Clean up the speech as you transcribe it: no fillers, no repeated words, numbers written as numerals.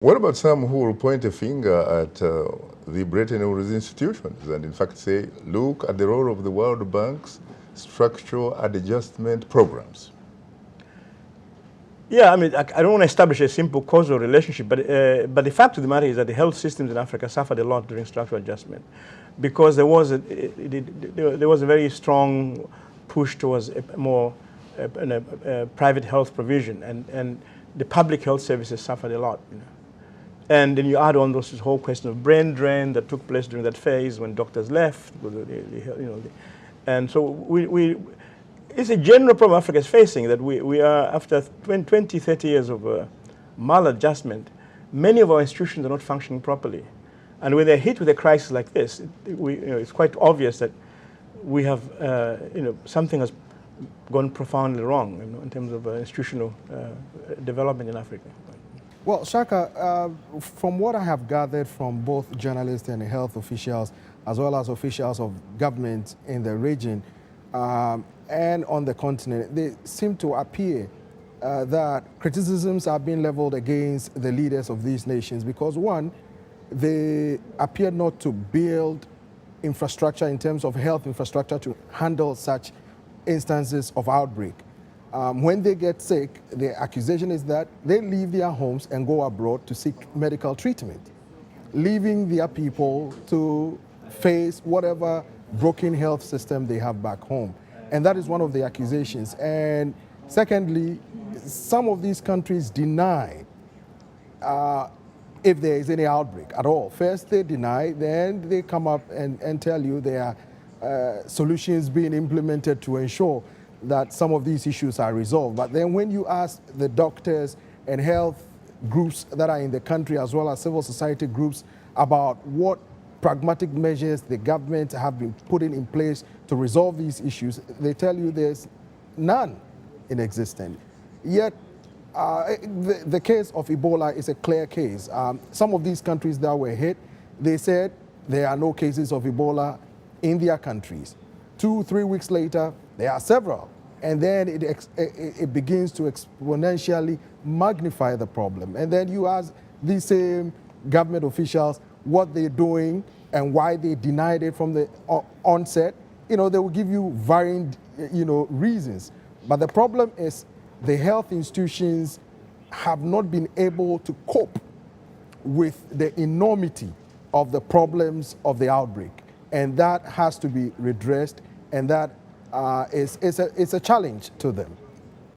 What about some who will point a finger at the Bretton Woods institutions and in fact say, look at the role of the World Bank's structural adjustment programs? Yeah, I mean, I don't want to establish a simple causal relationship, but the fact of the matter is that the health systems in Africa suffered a lot during structural adjustment because there was a very strong push towards a more private health provision, and the public health services suffered a lot. And then you add on this whole question of brain drain that took place during that phase when doctors left, and so it's a general problem Africa is facing, that we are, after 20, 30 years of maladjustment, many of our institutions are not functioning properly. And when they're hit with a crisis like this, it's quite obvious that we have, something has gone profoundly wrong in terms of institutional development in Africa. Well, Shaka, from what I have gathered from both journalists and health officials, as well as officials of government in the region and on the continent, they seem to appear that criticisms are being leveled against the leaders of these nations because, one, they appear not to build infrastructure in terms of health infrastructure to handle such instances of outbreak. When they get sick, the accusation is that they leave their homes and go abroad to seek medical treatment, leaving their people to face whatever broken health system they have back home. And that is one of the accusations. And secondly, some of these countries deny if there is any outbreak at all. First they deny, then they come up and tell you there are solutions being implemented to ensure that some of these issues are resolved. But then when you ask the doctors and health groups that are in the country, as well as civil society groups, about what pragmatic measures the government have been putting in place to resolve these issues, they tell you there's none in existence. Yet, the case of Ebola is a clear case. Some of these countries that were hit, they said there are no cases of Ebola in their countries. 2-3 weeks later, there are several. And then it begins to exponentially magnify the problem. And then you ask these same government officials what they're doing and why they denied it from the onset. They will give you varying, reasons. But the problem is the health institutions have not been able to cope with the enormity of the problems of the outbreak. And that has to be redressed, and that is a challenge to them.